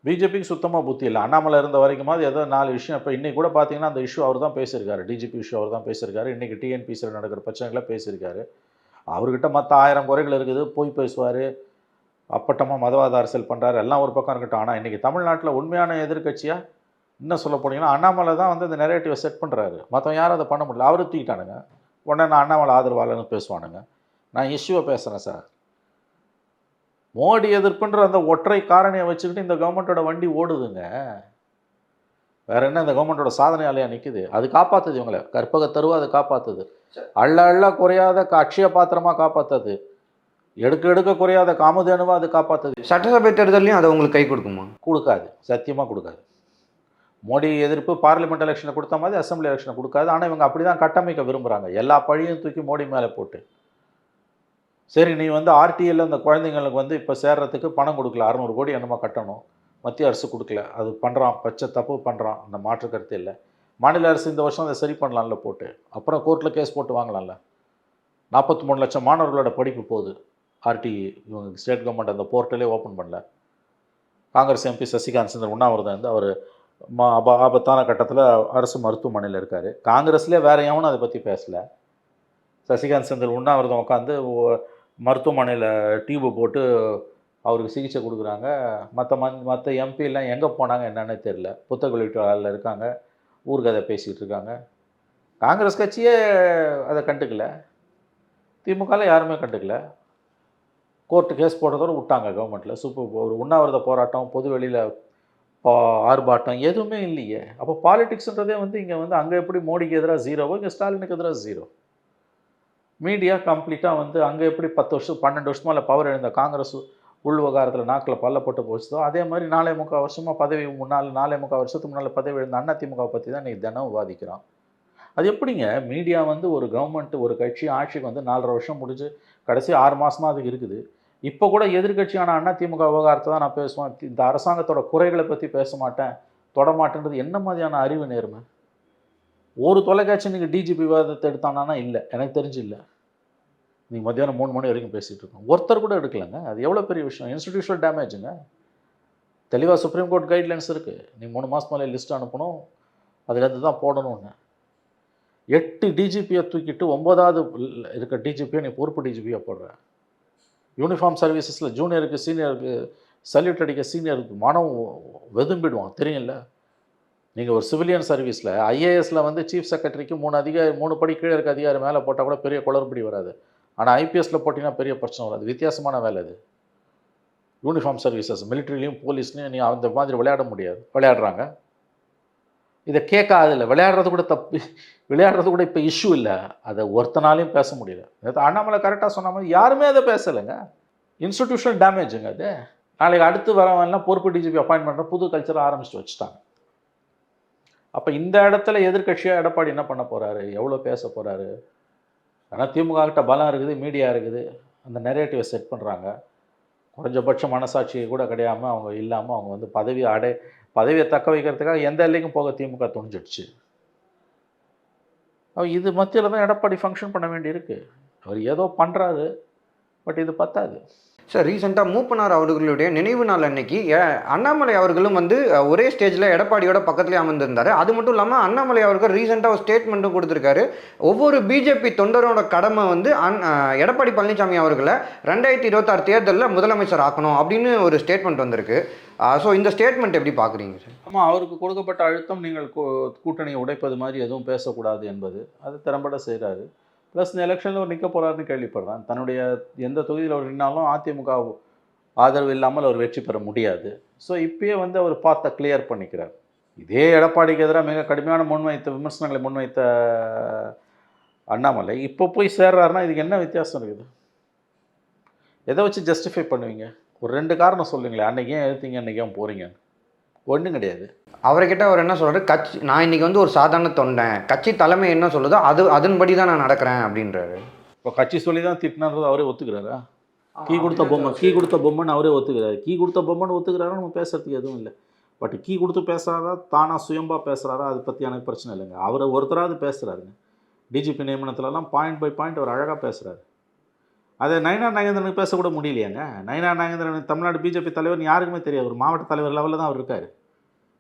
பிஜேபிக்கு சுத்தமாக புத்தி இல்லை. அண்ணாமலை இருந்த வரைக்கும் அது ஏதோ 4 விஷயம். இப்போ இன்றைக்கி கூட பார்த்தீங்கன்னா அந்த இஷ்யூ அவர் தான் பேசியிருக்காரு. டிஜிபி இஷ்யூ அவர் தான் பேசியிருக்காரு. இன்றைக்கி டிஎன்பிசியில் நடக்கிற பிரச்சனைகளை பேசியிருக்காரு. அவர்கிட்ட மற்ற 1000 குறைகள் இருக்குது. போய் பேசுவார், அப்பட்டமாக மதவாத அரசியல் பண்ணுறாரு, எல்லாம் ஒரு பக்கம் இருக்கட்டும். ஆனால் இன்றைக்கி தமிழ்நாட்டில் உண்மையான எதிர்கட்சியாக இன்னும் சொல்ல போனீங்கன்னா அண்ணாமலை தான் வந்து இந்த நெரேட்டிவை செட் பண்ணுறாரு. மற்றவங்க யாரும் அதை பண்ண முடியல. அவரு தூக்கிட்டானுங்க. உடனே நான் அண்ணாமலை ஆதரவாளர்னு பேசுவானுங்க. நான் இஷ்யூவை பேசுகிறேன் சார். மோடி எதிர்ப்புன்ற அந்த ஒற்றை காரணியை வச்சுக்கிட்டு இந்த கவர்மெண்ட்டோட வண்டி ஓடுதுங்க. வேற என்ன இந்த கவர்மெண்ட்டோட சாதனையாலையா நிற்குது? அது காப்பாற்றுது இவங்களை. கற்பக தருவா அது காப்பாற்றுது. அள்ள குறையாத அக்ஷய பாத்திரமாக காப்பாற்றுது. எடுக்க குறையாத காமதேனுவா அது காப்பாற்றுது. சட்டசபை தேர்தலையும் அதை உங்களுக்கு கை கொடுக்குமா? கொடுக்காது, சத்தியமாக கொடுக்காது. மோடி எதிர்ப்பு பார்லிமெண்ட் எலெக்ஷனை கொடுத்த மாதிரி அசம்பிளி எலெக்ஷனை கொடுக்காது. ஆனால் இவங்க அப்படி தான் கட்டமைக்க விரும்புகிறாங்க. எல்லா பழியும் தூக்கி மோடி மேலே போட்டு. சரி, நீ வந்து ஆர்டிஎல்ல இந்த குழந்தைங்களுக்கு வந்து இப்போ சேர்றதுக்கு பணம் கொடுக்கல, 600 கோடி என்னமோ கட்டணும், மத்திய அரசு கொடுக்கல. அது பண்ணுறான், பச்சை தப்பு பண்ணுறான், அந்த மாற்று கருத்து இல்லை. மாநில அரசு இந்த வருஷம் அதை சரி பண்ணலாம்ல போட்டு, அப்புறம் கோர்ட்டில் கேஸ் போட்டு வாங்கலாம்ல. 43 லட்சம் மாணவர்களோட படிப்பு போகுது. ஆர்டிஇ இவங்க ஸ்டேட் கவர்மெண்ட் அந்த போர்ட்டலே ஓப்பன் பண்ணல. காங்கிரஸ் எம்பி சசிகாந்த் சந்திர உண்ணாவிரதம் வந்து அவர் ஆபத்தான கட்டத்தில் அரசு மருத்துவமனையில் இருக்கார். காங்கிரஸ்லேயே வேறு எவனும் அதை பற்றி பேசலை. சசிகாந்த் செந்தில் உண்ணாவிரதம் உட்காந்து மருத்துவமனையில் டியூபு போட்டு அவருக்கு சிகிச்சை கொடுக்குறாங்க. மற்ற எம்பிலாம் எங்கே போனாங்க என்னன்னே தெரில. புத்தக வெளியீட்டாளரில் இருக்காங்க, ஊர்கதை பேசிகிட்டு இருக்காங்க. காங்கிரஸ் கட்சியே அதை கண்டுக்கல, திமுகவில் யாருமே கண்டுக்கல. கோர்ட்டு கேஸ் போடுறதோடு விட்டாங்க கவர்மெண்ட்டில். ஒரு உண்ணாவிரத போராட்டம், பொது வெளியில் ஆர்ப்பாட்டம் எதுவுமே இல்லையே. அப்போ பாலிடிக்ஸ்ன்றதே வந்து இங்கே வந்து அங்கே எப்படி மோடிக்கு எதிராக 0வோ இங்கே ஸ்டாலினுக்கு எதிராக 0. மீடியா கம்ப்ளீட்டாக வந்து அங்கே எப்படி 10 வருஷம் 12 வருஷமாக இல்லை பவர் எழுந்த காங்கிரஸ் உள் விவகாரத்தில் நாக்கில் பல்ல போட்டு போச்சுதோ அதே மாதிரி 4.25 வருஷமாக பதவி முன்னால் 4.25 வருஷத்துக்கு முன்னால் பதவி எழுந்த அண்ணா திமுக பற்றி தான் இன்றைக்கி தினம் விவாதிக்கிறோம். அது எப்படிங்க மீடியா வந்து ஒரு கவர்மெண்ட் ஒரு கட்சி ஆட்சிக்கு வந்து 4.5 வருஷம் முடிஞ்சு கடைசி 6 மாதம் தான் அதுக்கு இருக்குது. இப்போ கூட எதிர்கட்சியான அண்ணா திமுக விவகாரத்தை தான் நான் பேசுவேன். இந்த அரசாங்கத்தோட குறைகளை பற்றி பேச மாட்டேன், தொடமாட்டேன்றது என்ன மாதிரியான அறிவு நேர்மை? ஒரு தொலைக்காட்சி நீங்கள் டிஜிபி விவாதத்தை எடுத்தானா? இல்லை, எனக்கு தெரிஞ்சு இல்லை. நீங்கள் மத்தியானம் 3 மணி வரைக்கும் பேசிகிட்டு இருக்கோம், ஒருத்தர் கூட எடுக்கலைங்க. அது எவ்வளோ பெரிய விஷயம். இன்ஸ்டிடியூஷனல் டேமேஜுங்க. தெளிவாக சுப்ரீம் கோர்ட் கைட்லைன்ஸ் இருக்குது. நீ 3 மாதம் மேலே லிஸ்ட் அனுப்பணும், அதுலேருந்து தான் போடணும்னு. 8 டிஜிபியை தூக்கிட்டு 9வது இருக்க டிஜிபியை நீ பொறுப்பு டிஜிபியாக போடுற. யூனிஃபார்ம் சர்வீசஸில் ஜூனியருக்கு சீனியருக்கு சல்யூட் அடிக்க சீனியருக்கு மனம் வெதும்பிடுவான், தெரியும்ல. நீங்கள் ஒரு சிவிலியன் சர்வீஸில் ஐஏஎஸில் வந்து சீஃப் செக்ரட்டரிக்கு 3 படி கீழே இருக்க அதிகாரி மேலே போட்டால் கூட பெரிய குளறுபடி வராது. ஆனால் ஐபிஎஸ்சில் போட்டிங்கன்னா பெரிய பிரச்சனை வராது. வித்தியாசமான வேலை அது. யூனிஃபார்ம் சர்வீசஸ் மிலிட்ரிலையும் போலீஸ்லையும் நீ அந்த மாதிரி விளையாட முடியாது. விளையாடுறாங்க. இதை கேட்காதில்ல. விளையாடுறது கூட இப்போ இஷ்யூ இல்லை. அதை ஒருத்தனாலையும் பேச முடியல. அண்ணாமலை கரெக்டாக சொன்ன மாதிரி யாருமே அதை பேசலைங்க. இன்ஸ்டிடியூஷனல் டேமேஜுங்க அது. நாளைக்கு அடுத்து வரவெல்லாம் பொறுப்பு டிஜிபி அப்பாயின்ட் பண்ணுற புது கல்ச்சரை ஆரம்பிச்சுட்டு வச்சுட்டாங்க. அப்போ இந்த இடத்துல எதிர்கட்சியாக எடப்பாடி என்ன பண்ண போகிறாரு, எவ்வளோ பேச போகிறாரு? ஆனால் திமுக கிட்ட பலம் இருக்குது, மீடியா இருக்குது, அந்த நெரேட்டிவை செட் பண்ணுறாங்க. குறைஞ்சபட்ச மனசாட்சியை கூட கிடையாமல் அவங்க இல்லாமல் அவங்க வந்து பதவியை தக்க வைக்கிறதுக்காக எந்த எல்லைக்கும் போக திமுக துணிஞ்சிடுச்சு. இது மத்தியில் தான் எடப்பாடி ஃபங்க்ஷன் பண்ண வேண்டியிருக்கு. அவர் ஏதோ பண்ணுறாரு, பட் இது பத்தாது. சார், ரீசெண்டாக மூப்பனார் அவர்களுடைய நினைவு நாள் அன்னைக்கு அண்ணாமலை அவர்களும் வந்து ஒரே ஸ்டேஜில் எடப்பாடியோட பக்கத்துலேயே அமர்ந்திருந்தார். அது மட்டும் இல்லாமல் அண்ணாமலை அவர்கள் ரீசெண்டாக ஒரு ஸ்டேட்மெண்ட்டும் கொடுத்துருக்காரு. ஒவ்வொரு பிஜேபி தொண்டரோட கடமை வந்து எடப்பாடி பழனிசாமி அவர்களை 2026 தேர்தலில் முதலமைச்சர் ஆக்கணும் அப்படின்னு ஒரு ஸ்டேட்மெண்ட் வந்திருக்கு. ஸோ இந்த ஸ்டேட்மெண்ட் எப்படி பார்க்குறீங்க சார்? ஆமாம், அவருக்கு கொடுக்கப்பட்ட அழுத்தம் நீங்கள் கூட்டணியை உடைப்பது மாதிரி எதுவும் பேசக்கூடாது என்பது, அது திறம்பட செய்கிறாரு. ப்ளஸ் இந்த எலெக்ஷனில் அவர் நிற்க போகிறாருன்னு கேள்விப்படுறான். தன்னுடைய எந்த தொகுதியில் அவர் நின்னாலும் அதிமுக ஆதரவு இல்லாமல் அவர் வெற்றி பெற முடியாது. ஸோ இப்பயே வந்து அவர் பார்த்த கிளியர் பண்ணிக்கிறார். இதே எடப்பாடிக்கு எதிராக மிக கடுமையான விமர்சனங்களை முன்வைத்த அண்ணாமலை இப்போ போய் சேர்றாருன்னா இதுக்கு என்ன வித்தியாசம் இருக்குது? எதை வச்சு ஜஸ்டிஃபை பண்ணுவீங்க? ஒரு 2 காரணம் சொல்லுங்களேன். அன்றைக்கி ஏன் எழுத்தீங்க, அன்றைக்கி ஏன் போகிறீங்க? ஒன்றும் கிடையாது. அவர்கிட்ட அவர் என்ன சொல்கிறார், நான் இன்றைக்கி வந்து ஒரு சாதாரண தொண்டன், கட்சி தலைமை என்ன சொல்லுதோ அதன்படி தான் நான் நடக்கிறேன் அப்படின்றாரு. இப்போ கட்சி சொல்லி தான் திட்டினது அவரே ஒத்துக்கிறாரா? கீ கொடுத்த பொம்மைன்னு அவரே ஒத்துக்கிறாரு. கீ கொடுத்த பொம்மைன்னு ஒத்துக்கிறாரா? நம்ம பேசுறதுக்கு எதுவும் இல்லை. பட் கீ கொடுத்து பேசுகிறாரா, தானாக சுயம்பாக பேசுகிறாரா, அதை பற்றி எனக்கு பிரச்சனை இல்லைங்க. அவரை ஒருத்தராவது பேசுகிறாருங்க. டிஜிபி நியமனத்துலலாம் பாயிண்ட் பை பாயிண்ட் அவர் அழகாக பேசுகிறாரு. அதை நயினார் நாகேந்திரனுக்கு பேசக்கூட முடியலையாங்க. நயினார் நாகேந்திரன் தமிழ்நாடு பிஜேபி தலைவர்னு யாருக்குமே தெரியாது. ஒரு மாவட்ட தலைவர் லெவலில் தான் அவர் இருக்கார்.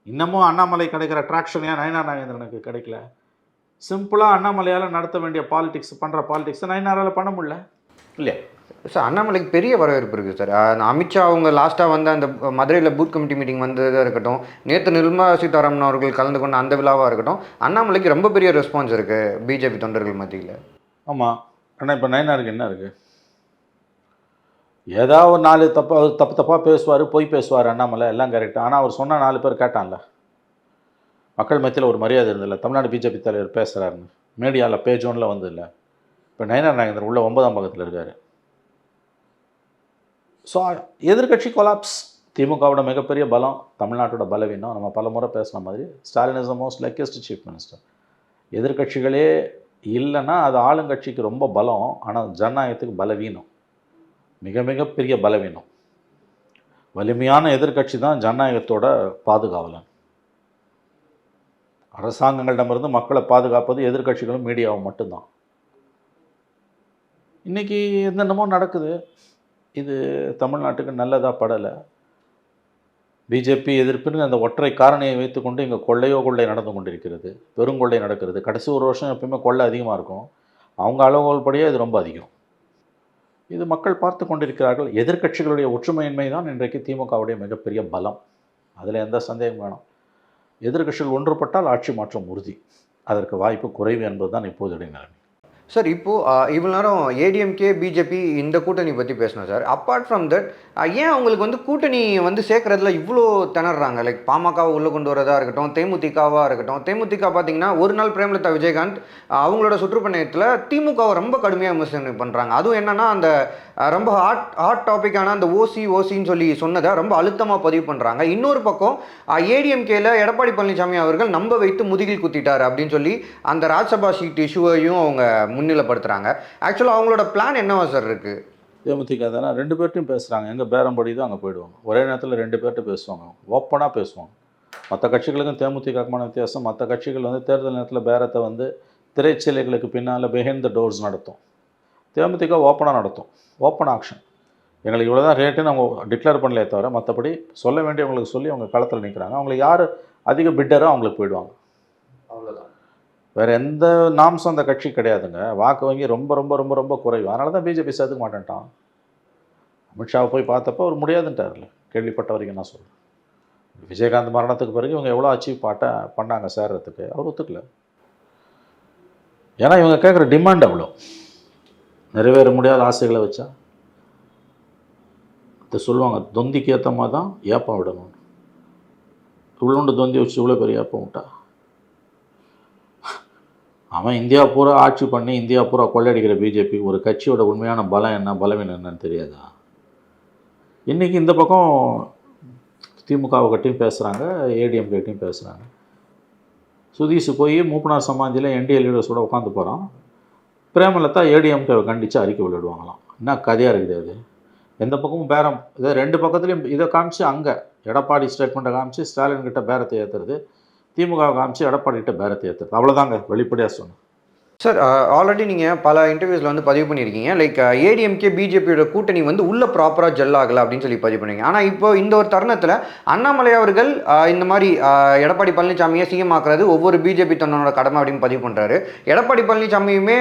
இன்னமும் அண்ணாமலை கிடைக்கிற ட்ராக்ஷன் ஏன் நயினார் நாகேந்திரனுக்கு கிடைக்கல? சிம்பிளாக அண்ணாமலையால் நடத்த வேண்டிய பண்ணுற பாலிடிக்ஸை நயினாரால் பண்ண முடியல இல்லையா? சார், அண்ணாமலைக்கு பெரிய வரவேற்பு இருக்குது சார். அமித்ஷா அவங்க லாஸ்ட்டாக வந்து அந்த மதுரையில் பூத் கமிட்டி மீட்டிங் வந்ததாக இருக்கட்டும், நேற்று நிர்மலா சீதாராமன் அவர்கள் கலந்து கொண்ட அந்த விழாவாக இருக்கட்டும், அண்ணாமலைக்கு ரொம்ப பெரிய ரெஸ்பான்ஸ் இருக்குது பிஜேபி தொண்டர்கள் மத்தியில். ஆமாம். ஆனால் இப்போ நயினாருக்கு என்ன இருக்குது? ஏதாவது ஒரு 4 தப்பாக பேசுவார், பொய் பேசுவார் அண்ணாமலை, எல்லாம் கரெக்டு. ஆனால் அவர் சொன்னால் 4 பேர் கேட்டான்ல, மக்கள் மத்தியில் ஒரு மரியாதை இருந்தில்ல. தமிழ்நாடு பிஜேபி தலைவர் பேசுகிறாருன்னு மீடியாவில் பேஜ் 1ல் வந்ததில்லை. இப்போ நயினார் நாகேந்திரன் உள்ள 9ஆம் பக்கத்தில் இருக்கார். ஸோ எதிர்கட்சி கொலாப்ஸ். திமுகவோட மிகப்பெரிய பலம் தமிழ்நாட்டோட பலவீனம். நம்ம பல முறை பேசின மாதிரி Stalin is the most luckiest chief minister. எதிர்கட்சிகளே இல்லைன்னா அது ஆளுங்கட்சிக்கு ரொம்ப பலம், ஆனால் ஜனநாயகத்துக்கு பலவீனம், மிக பெரிய பலவீனம். வலிமையான எதிர்கட்சி தான் ஜனநாயகத்தோட பாதுகாவலன். அரசாங்கங்களிடமிருந்து மக்களை பாதுகாப்பது எதிர்கட்சிகளும் மீடியாவும் மட்டும்தான். இன்றைக்கி என்னென்னமோ நடக்குது. இது தமிழ்நாட்டுக்கு நல்லதாக படலை. பிஜேபி எதிர்ப்புன்னு அந்த ஒற்றை காரணியை வைத்துக்கொண்டு இங்கே கொள்ளை நடந்து கொண்டிருக்கிறது. பெருங்கொள்ளை நடக்கிறது. கடைசி ஒரு வருஷம் எப்பயுமே கொள்ளை அதிகமாக இருக்கும். அவங்க அளவுகோல் படியே இது ரொம்ப அதிகம். இது மக்கள் பார்த்து கொண்டிருக்கிறார்கள். எதிர்க்கட்சிகளுடைய ஒற்றுமையின்மை தான் இன்றைக்கு திமுகவுடைய மிகப்பெரிய பலம். அதில் எந்த சந்தேகம் வேணும். எதிர்க்கட்சிகள் ஒன்றுபட்டால் ஆட்சி மாற்றம் உறுதி. அதற்கு வாய்ப்பு குறைவு என்பது தான் இப்போதைய நிலைமை. சார், இப்போது இவ்வளோ நேரம் ஏடிஎம்கே பிஜேபி இந்த கூட்டணி பற்றி பேசணும் சார். அப்பார்ட் ஃப்ரம் தட், ஏன் அவங்களுக்கு வந்து கூட்டணி வந்து சேர்க்குறதுல இவ்வளோ திணறாங்க? லைக் பாமகவை உள்ளே கொண்டு வரதாக இருக்கட்டும், தேமுதிகவாக இருக்கட்டும். தேமுதிக பார்த்தீங்கன்னா ஒரு நாள் பிரேமலதா விஜயகாந்த் அவங்களோட சுற்றுப்பயணத்தில் திமுகவை ரொம்ப கடுமையாக விமர்சனம் பண்ணுறாங்க. அதுவும் என்னென்னா அந்த ரொம்ப ஹாட் டாப்பிக்கான அந்த ஓசின்னு சொல்லி சொன்னதை ரொம்ப அழுத்தமாக பதிவு பண்ணுறாங்க. இன்னொரு பக்கம் ஏடிஎம்கேல எடப்பாடி பழனிசாமி அவர்கள் நம்ப வைத்து முதுகில் குத்திட்டார் அப்படின்னு சொல்லி அந்த ராஜ்சபா சீட் இஷ்யூவையும் அவங்க முன்னிலைப்படுத்துகிறாங்க. ஆக்சுவலாக அவங்களோட பிளான் என்னவா சார் இருக்குது? தேமுதிக தானே 2 பேர்ட்டையும் பேசுகிறாங்க. எங்கே பேரம்படி தான் அங்கே போயிடுவாங்க. ஒரே நேரத்தில் 2 பேர்கிட்ட பேசுவாங்க. ஓப்பனாக பேசுவாங்க. மற்ற கட்சிகளுக்கும் தேமுதிகமான வித்தியாசம், மற்ற கட்சிகள் வந்து தேர்தல் நேரத்தில் பேரத்தை வந்து திரைச்சீலைகளுக்கு பின்னால் பிஹைண்ட் த டோர்ஸ் நடத்தும். தேமுதிக ஓப்பனாக நடத்தும். Open action. எங்களுக்கு இவ்வளோ தான் ரேட்டுன்னு அவங்க டிக்ளேர் பண்ணலையே தவிர மற்றபடி சொல்ல வேண்டியவங்களுக்கு சொல்லி அவங்க களத்தில் நிற்கிறாங்க. அவங்களுக்கு யார் அதிக பிட்டரோ அவங்களுக்கு போயிடுவாங்க. அவ்வளோதான். வேறு எந்த நாம்ஸும் அந்த கட்சி கிடையாதுங்க. வாக்கு வங்கி ரொம்ப ரொம்ப ரொம்ப ரொம்ப குறைவு. அதனால தான் பிஜேபி சேர்த்துக்க மாட்டேன்ட்டான். அமித்ஷாவை போய் பார்த்தப்போ அவர் முடியாதுன்ட்டார்ல, கேள்விப்பட்ட வரைக்கும் நான் சொல்கிறேன். விஜயகாந்த் மரணத்துக்கு பிறகு இவங்க எவ்வளோ அச்சீவ் பண்ணாங்க சேர்றதுக்கு, அவர் ஒத்துக்கல. ஏன்னா இவங்க கேட்குற டிமாண்ட் அவ்வளோ, நிறைவேற முடியாத ஆசைகளை வச்சா இதை சொல்லுவாங்க, தொந்திக்கு ஏற்ற மாதிரி தான் ஏப்பம் விடணும். இவ்வளோண்டு தொந்தி வச்சு இவ்வளோ பெரிய ஏப்பம் விட்டா அவன் இந்தியா பூரா ஆட்சி பண்ணி இந்தியா பூரா கொள்ளையடிக்கிற பிஜேபி ஒரு கட்சியோட உண்மையான பலம் என்ன பலவீனம் என்னன்னு தெரியாதா? இன்றைக்கி இந்த பக்கம் திமுகவை கட்டியும் பேசுகிறாங்க, ஏடிஎம் கட்டியும் பேசுகிறாங்க. சுதீஷ் போய் மூப்பனார் சமாதியில் என்டிஏ லீடர்ஸோட உட்காந்து போகிறான். பிரேமலதா ஏடிஎம்கேவை கண்டித்து அறிக்கை விளையாடுவாங்களாம். என்ன கதையாக இருக்குது அது? எந்த பக்கமும் பேரம், இதை ரெண்டு பக்கத்துலையும் இதை காமிச்சு அங்கே எடப்பாடி ஸ்டேட்மெண்ட்டை காமிச்சு ஸ்டாலின் கிட்ட பேரத்தை ஏற்றுறது, திமுகவை காமிச்சு எடப்பாடிகிட்ட பேரத்தை ஏற்றுறது. அவ்வளோதாங்க வெளிப்படையாக சொன்னேன். சார் ஆல்ரெடி நீங்கள் பல இன்டர்வியூஸில் வந்து பதிவு பண்ணியிருக்கீங்க, லைக் ஏடிஎம்கே பிஜேபியோட கூட்டணி வந்து உள்ள ப்ராப்பராக ஜெல் ஆகலை அப்படின்னு சொல்லி பதிவு பண்ணுவீங்க. ஆனால் இப்போ இந்த ஒரு தருணத்தில் அண்ணாமலை அவர்கள் இந்த மாதிரி எடப்பாடி பழனிசாமியை சிஎம் ஆக்குறது ஒவ்வொரு பிஜேபி தொண்டனோட கடமை அப்படின்னு பதிவு பண்ணுறாரு. எடப்பாடி பழனிசாமியுமே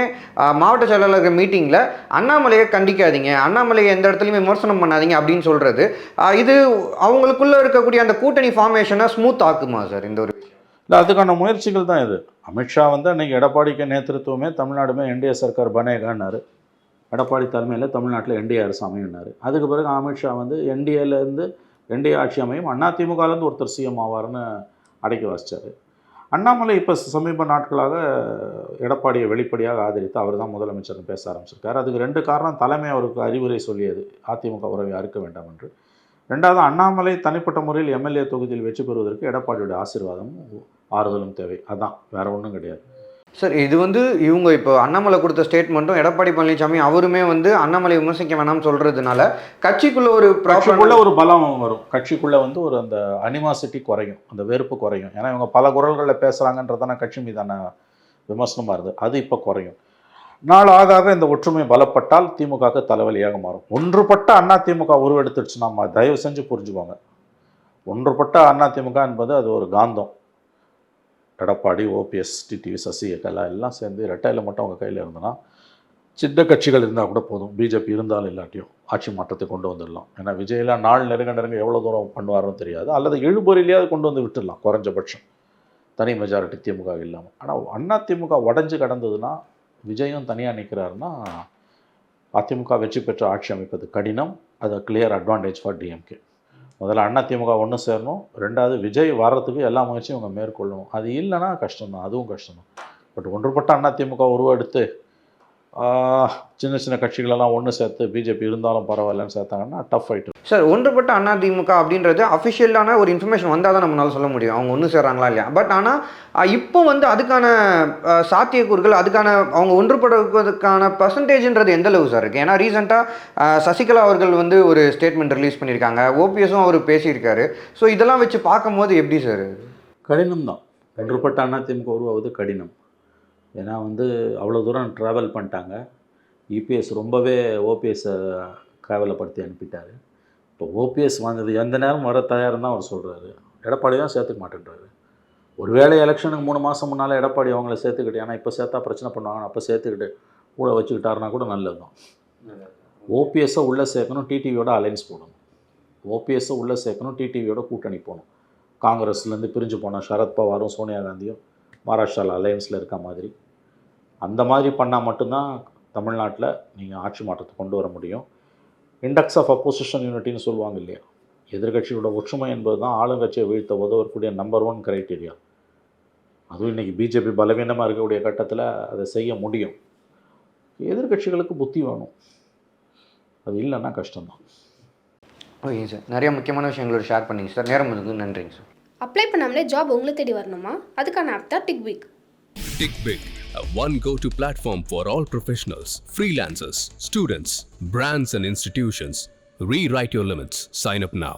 மாவட்ட செயலாளர்கள் மீட்டிங்கில் அண்ணாமலையை கண்டிக்காதீங்க, அண்ணாமலையை எந்த இடத்துலையுமே விமர்சனம் பண்ணாதீங்க அப்படின்னு சொல்கிறது, இது அவங்களுக்குள்ளே இருக்கக்கூடிய அந்த கூட்டணி ஃபார்மேஷனை ஸ்மூத் ஆக்குமா சார் இந்த ஒரு? இல்லை, அதுக்கான முயற்சிகள் தான் இது. அமித்ஷா வந்து அன்றைக்கி எடப்பாடிக்கு நேத்திருத்துவமே தமிழ்நாடுமே என்டிஏ சர்க்கார் பனேகான்னாரு. எடப்பாடி தலைமையில் தமிழ்நாட்டில் என்டிஏ அரசு அமையினார். அதுக்கு பிறகு அமித்ஷா வந்து என்டிஏலேருந்து என்டிஏ ஆட்சி அமையும், அதிமுகலேருந்து ஒருத்தர் சிஎம் ஆவார்னு அடக்கி வச்சிட்டார். அண்ணாமலை இப்போ சமீப நாட்களாக எடப்பாடியை வெளிப்படையாக ஆதரித்து அவர் தான் முதலமைச்சர்னு பேச ஆரம்பிச்சிருக்காரு. அதுக்கு ரெண்டு காரணம். தலைமை அவருக்கு அறிவுரை சொல்லியது அதிமுக உறவை அறுக்க வேண்டாம் என்று. ரெண்டாவது, அண்ணாமலை தனிப்பட்ட முறையில் எம்எல்ஏ தொகுதியில் வெற்றி பெறுவதற்கு எடப்பாடியோட ஆசீர்வாதமும் ஆறுதலும் தேவை. அதான், வேற ஒன்றும் கிடையாது. சார் இது வந்து இவங்க இப்போ அண்ணாமலை கொடுத்த ஸ்டேட்மெண்ட்டும் எடப்பாடி பழனிசாமி அவருமே வந்து அண்ணாமலை விமர்சிக்க வேணாம்னு சொல்கிறதுனால கட்சிக்குள்ளே ஒரு கட்சிக்குள்ளே ஒரு பலம் வரும். கட்சிக்குள்ளே வந்து ஒரு அந்த அனிமாசிட்டி குறையும், அந்த வெறுப்பு குறையும். ஏன்னா இவங்க பல குரல்களில் பேசுகிறாங்கன்றதான கட்சி மீதான விமர்சனமாக இருந்தது, அது இப்போ குறையும். நாள் ஆக ஆக இந்த ஒற்றுமை பலப்பட்டால் திமுக தலைவலியாக மாறும். ஒன்றுபட்ட அதிமுக உருவெடுத்துடுச்சுன்னா தயவு செஞ்சு புரிஞ்சுக்கோங்க. ஒன்றுபட்ட அதிமுக என்பது அது ஒரு காந்தம். எடப்பாடி, ஓபிஎஸ், டிடிவி, சசிகலா எல்லாம் சேர்ந்து ரெட்டையில் மட்டும் அவங்க கையில் இருந்தனா, சின்ன கட்சிகள் இருந்தால் கூட போதும். பிஜேபி இருந்தாலும் இல்லாட்டியும் ஆட்சி மாற்றத்தை கொண்டு வந்துடலாம். ஏன்னா விஜயெல்லாம் நாள் நெருங்க எவ்வளோ தூரம் பண்ணுவாருன்னு தெரியாது. அல்லது இழுபொறியிலேயாவது கொண்டு வந்து விட்டுடலாம் குறைஞ்சபட்சம், தனி மெஜாரிட்டி திமுக இல்லாமல். ஆனால் அதிமுக உடஞ்சி கடந்ததுன்னா, விஜயும் தனியாக நிற்கிறாருன்னா, அதிமுக வெற்றி பெற்று ஆட்சி அமைப்பது கடினம். அது கிளியர் அட்வான்டேஜ் ஃபார் டிஎம்கே. முதல்ல அதிமுக ஒன்று சேரணும். ரெண்டாவது, விஜய் வர்றதுக்கு எல்லா முயற்சியும் இவங்க மேற்கொள்ளணும். அது இல்லைன்னா கஷ்டம்தான், அதுவும் கஷ்டம்தான். பட் ஒன்றுபட்ட அதிமுக உருவெடுத்து சின்ன சின்ன கட்சிகளெல்லாம் ஒன்று சேர்த்து பிஜேபி இருந்தாலும் பரவாயில்லன்னு சேர்த்தாங்கன்னா டஃப் ஃபைட்டு. சார் ஒன்றுபட்ட அதிமுக அப்படின்றது அஃபிஷியலான ஒரு இன்ஃபர்மேஷன் வந்தால் தான் நம்மளால் சொல்ல முடியும் அவங்க ஒன்று சேர்றாங்களா இல்லையா. பட் ஆனால் இப்போ வந்து அதுக்கான சாத்தியக்கூறுகள், அதுக்கான அவங்க ஒன்றுபடுவதற்கான பர்சன்டேஜ்ன்றது எந்த அளவு சார் இருக்குது? ஏன்னா ரீசெண்டாக சசிகலா அவர்கள் வந்து ஒரு ஸ்டேட்மெண்ட் ரிலீஸ் பண்ணியிருக்காங்க, ஓபிஎஸும் அவர் பேசியிருக்காரு. ஸோ இதெல்லாம் வச்சு பார்க்கும்போது எப்படி சார்? கடினம் தான். ஒன்றுபட்ட அதிமுக உருவாவது கடினம். ஏன்னா வந்து அவ்வளோ தூரம் ட்ராவல் பண்ணிட்டாங்க. இபிஎஸ் ரொம்பவே ஓபிஎஸ்ஸை கேவலப்படுத்தி அனுப்பிட்டார். இப்போ ஓபிஎஸ் வந்தது எந்த நேரம் வர தயார்னு தான் அவர் சொல்கிறாரு. எடப்பாடி தான் சேர்த்துக்க மாட்டேன்றாரு. ஒருவேளை எலெக்ஷனுக்கு 3 மாதம் முன்னால் எடப்பாடி அவங்கள சேர்த்துக்கிட்டு, ஏன்னா இப்போ சேர்த்தா பிரச்சனை பண்ணுவாங்க, அப்போ சேர்த்துக்கிட்டு கூட வச்சுக்கிட்டாருனா கூட நல்லது தான். ஓபிஎஸ்ஸை உள்ளே சேர்க்கணும், டிடிவியோட அலைன்ஸ் போடணும். ஓபிஎஸ்ஸை உள்ளே சேர்க்கணும், டிடிவியோட கூட்டணி போகணும். காங்கிரஸ்லேருந்து பிரிஞ்சு போன சரத்பவாரும் சோனியா காந்தியும் மகாராஷ்டிராவில் அலையன்ஸில் இருக்க மாதிரி, அந்த மாதிரி பண்ணால் மட்டும்தான் தமிழ்நாட்டில் நீங்கள் ஆட்சி மாற்றத்தை கொண்டு வர முடியும். இண்டெக்ஸ் ஆஃப் அப்போசிஷன் யூனிட்டின்னு சொல்லுவாங்க இல்லையா, எதிர்கட்சியோட ஒற்றுமை என்பது தான் ஆளுங்கட்சியை வீழ்த்த உதவக்கூடிய நம்பர் 1 கிரைட்டீரியா. அதுவும் இன்றைக்கி பிஜேபி பலவீனமாக இருக்கக்கூடிய கட்டத்தில் அதை செய்ய முடியும். எதிர்கட்சிகளுக்கு புத்தி வேணும், அது இல்லைன்னா கஷ்டம்தான். ஓகே சார், நிறைய முக்கியமான விஷயங்களோட ஷேர் பண்ணிங்க சார். நேரம் வந்து நன்றிங்க சார். அப்ளை பண்ணாமலே ஜாப் உங்களை தேடி வரணுமா? அதுக்கான ஆப் தான் டிக்பிக். TickBig, a one go-to platform for all professionals, freelancers, students, brands and institutions. Rewrite your limits. Sign up now.